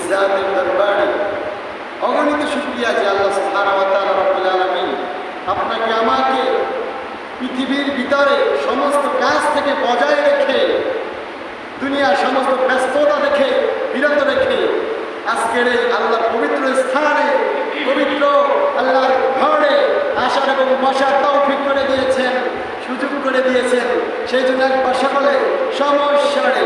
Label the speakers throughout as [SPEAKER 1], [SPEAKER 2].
[SPEAKER 1] ইজ্জাতের দরবারে অগণিত শুকরিয়া যে আল্লাহ সুবহানাহু ওয়া তাআলা রব্বুল আলামিন আপনাকে আমাকে পৃথিবীর ভিতরে সমস্ত কাজ থেকে বজায় রেখে দুনিয়ার সমস্ত ব্যস্ততা দেখে বিরত রেখে আজকের এই আল্লাহর পবিত্র স্থানে পবিত্র আল্লাহর ঘরে আসার এবং বসার তৌফিক করে দিয়েছেন, সুযোগ করে দিয়েছেন। সেই জন্য একবার সকলে সমস্যারে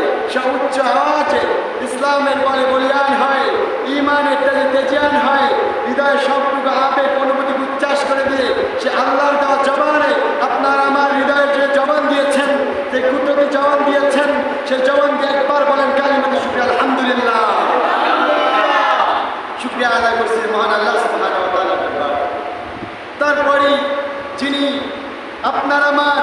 [SPEAKER 1] উচ্চ আওয়াজে ইসলামের বলে বলিয়ান হয়, ইমানের তেজে তেজিয়ান হয়, হৃদয়ের সবটুকু আবেগ অনুভূতি উচ্ছ্বাস করে দিয়ে সে আল্লাহর দেওয়া জবানে আপনার আমার হৃদয়ের যে জবান দিয়েছেন, যে কুদরতি জবান দিয়েছেন, সেই জবান দিয়ে একবার বলেন কালিমাতুশ শুকরিয়া আলহামদুলিল্লাহ। শুকরিয়া আদায় করছি মহান আল্লাহ সুবহানাহু ওয়া তাআলার দরবারে। তারপরে যিনি আপনার আমার